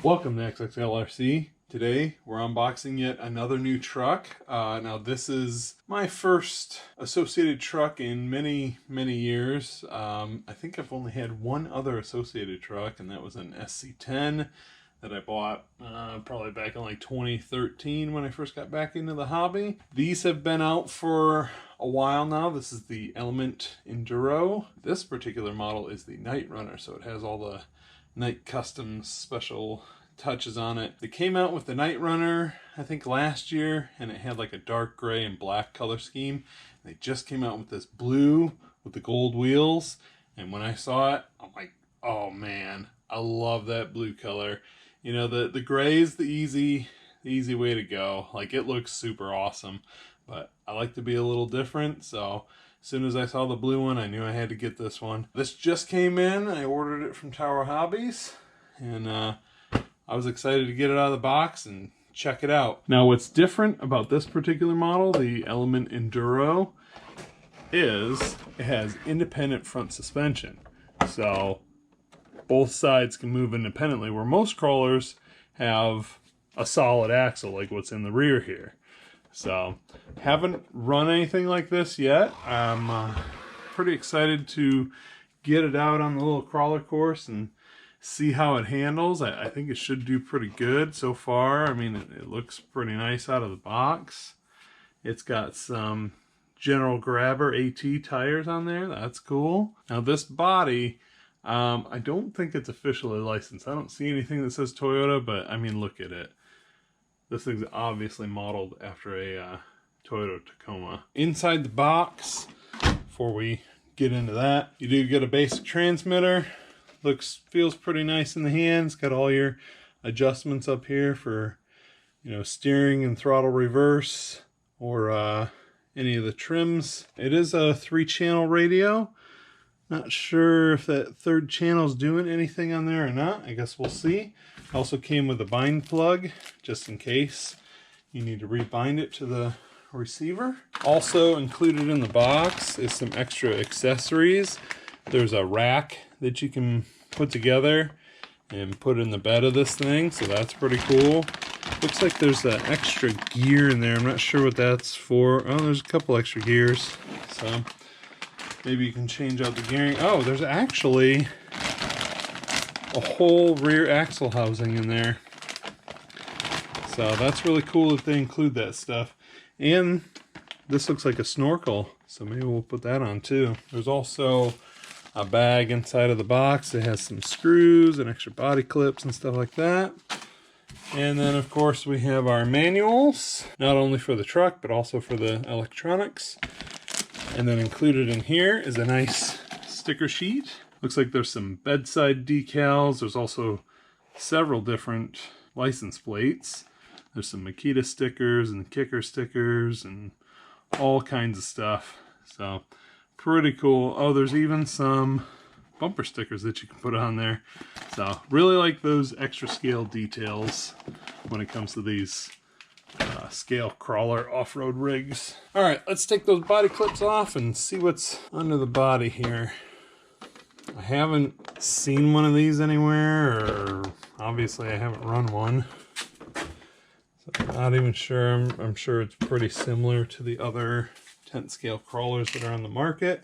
Welcome to XXL. Today we're unboxing yet another new truck. Now this is my first associated truck in many years. I think I've only had one other associated truck, and that was an SC10 that I bought probably back in like 2013 when I first got back into the hobby. These have been out for a while now. This is the Element Enduro. This particular model is the Knightrunner, so it has all the Night Custom special touches on it. They came out with the Knightrunner I think last year, and it had like a dark gray and black color scheme. They just came out with this blue with the gold wheels, and when I saw it, I'm like, oh man, I love that blue color. You know, the gray is the easy way to go. Like, it looks super awesome, but I like to be a little different, so as soon as I saw the blue one, I knew I had to get this one. This just came in. I ordered it from Tower Hobbies, and I was excited to get it out of the box and check it out. Now, what's different about this particular model, the Element Enduro, is it has independent front suspension. So both sides can move independently, where most crawlers have a solid axle like what's in the rear here. So haven't run anything like this yet. I'm pretty excited to get it out on the little crawler course and see how it handles. I think it should do pretty good so far. I mean, it looks pretty nice out of the box. It's got some General Grabber AT tires on there. That's cool. Now this body, I don't think it's officially licensed. I don't see anything that says Toyota, but I mean, look at it. This thing's obviously modeled after a Toyota Tacoma. Inside the box, before we get into that, you do get a basic transmitter. Feels pretty nice in the hands. Got all your adjustments up here for, you know, steering and throttle reverse, or any of the trims. It is a 3-channel radio. Not sure if that third channel is doing anything on there or not. I guess we'll see. Also came with a bind plug, just in case you need to rebind it to the receiver. Also included in the box is some extra accessories. There's a rack that you can put together and put in the bed of this thing, so that's pretty cool. Looks like there's an extra gear in there. I'm not sure what that's for. Oh, there's a couple extra gears, so maybe you can change out the gearing. Oh, there's actually a whole rear axle housing in there. So that's really cool that they include that stuff. And this looks like a snorkel, so maybe we'll put that on too. There's also a bag inside of the box. It has some screws and extra body clips and stuff like that. And then of course we have our manuals, not only for the truck but also for the electronics. And then included in here is a nice sticker sheet. Looks like there's some bedside decals. There's also several different license plates. There's some Makita stickers and kicker stickers and all kinds of stuff. So pretty cool. Oh, there's even some bumper stickers that you can put on there. So really like those extra scale details when it comes to these scale crawler off-road rigs. All right, let's take those body clips off and see what's under the body here. I haven't seen one of these anywhere, or obviously I haven't run one, so I'm not even sure. I'm sure it's pretty similar to the other tent scale crawlers that are on the market.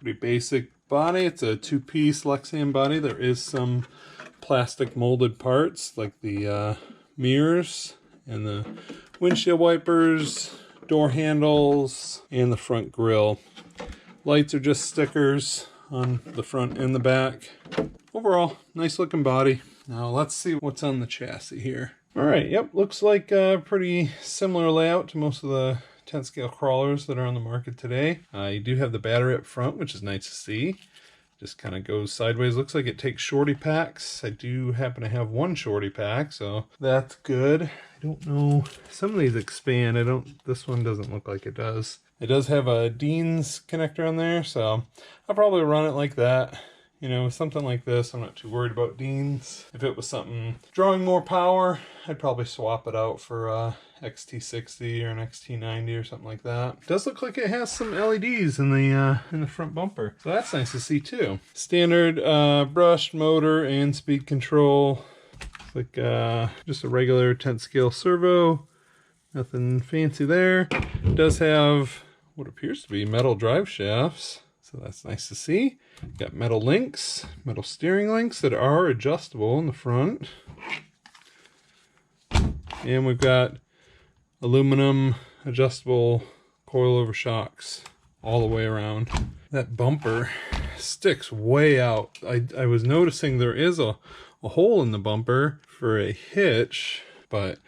Pretty basic body. It's a 2-piece Lexan body. There is some plastic molded parts like the mirrors and the windshield wipers, door handles, and the front grille. Lights are just stickers on the front and the back. Overall, nice looking body. Now let's see what's on the chassis here. All right, yep, looks like a pretty similar layout to most of the tent scale crawlers that are on the market today. You do have the battery up front, which is nice to see. Just kind of goes sideways. Looks like it takes shorty packs. I do happen to have one shorty pack, so that's good. I don't know. Some of these expand. This one doesn't look like it does. It does have a Dean's connector on there, so I'll probably run it like that. You know, something like this, I'm not too worried about Dean's. If it was something drawing more power, I'd probably swap it out for a XT60 or an XT90 or something like that. It does look like it has some LEDs in the front bumper, so that's nice to see too. Standard brushed motor and speed control. Looks like just a regular 10th scale servo. Nothing fancy there. It does have what appears to be metal drive shafts, so that's nice to see. Got metal links, metal steering links that are adjustable in the front. And we've got aluminum adjustable coilover shocks all the way around. That bumper sticks way out. I was noticing there is a hole in the bumper for a hitch, but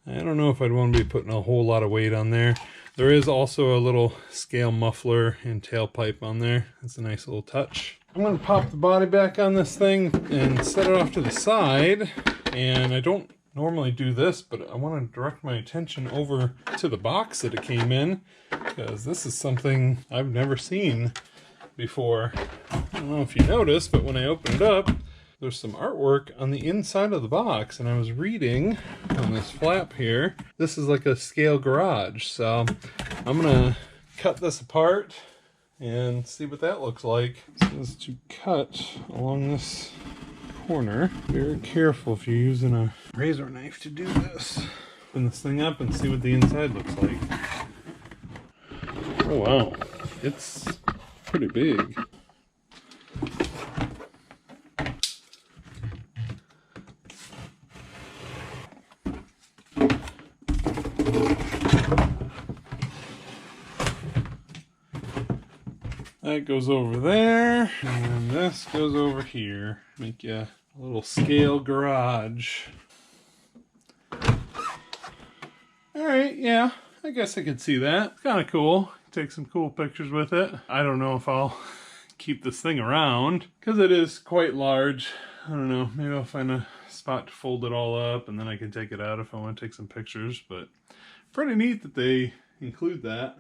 I don't know if I'd want to be putting a whole lot of weight on there. There is also a little scale muffler and tailpipe on there. That's a nice little touch. I'm going to pop the body back on this thing and set it off to the side. And I don't normally do this, but I want to direct my attention over to the box that it came in, because this is something I've never seen before. I don't know if you noticed, but when I open it up, there's some artwork on the inside of the box, and I was reading on this flap here, this is like a scale garage. So I'm gonna cut this apart and see what that looks like. So this is to cut along this corner. Very careful if you're using a razor knife to do this. Open this thing up and see what the inside looks like. Oh wow, it's pretty big. That goes over there, and then this goes over here. Make you a little scale garage. Alright, yeah, I guess I could see that. It's kind of cool. Take some cool pictures with it. I don't know if I'll keep this thing around, because it is quite large. I don't know, maybe I'll find a spot to fold it all up, and then I can take it out if I want to take some pictures. But pretty neat that they include that.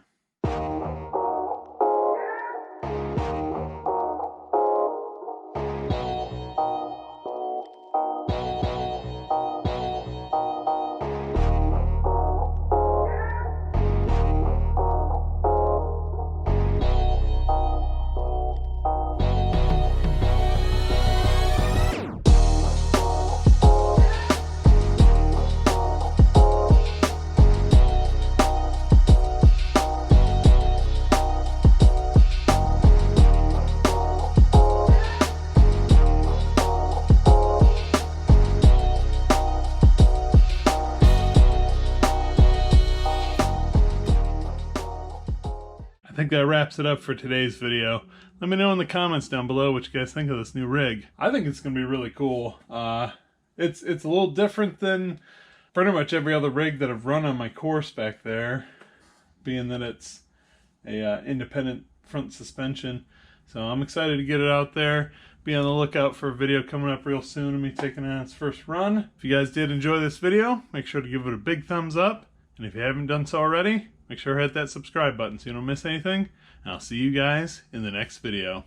I think that wraps it up for today's video. Let me know in the comments down below what you guys think of this new rig. I think it's going to be really cool. It's a little different than pretty much every other rig that I've run on my course back there, being that it's a independent front suspension. So I'm excited to get it out there. Be on the lookout for a video coming up real soon of me taking it on its first run. If you guys did enjoy this video, make sure to give it a big thumbs up. And if you haven't done so already, make sure to hit that subscribe button so you don't miss anything. And I'll see you guys in the next video.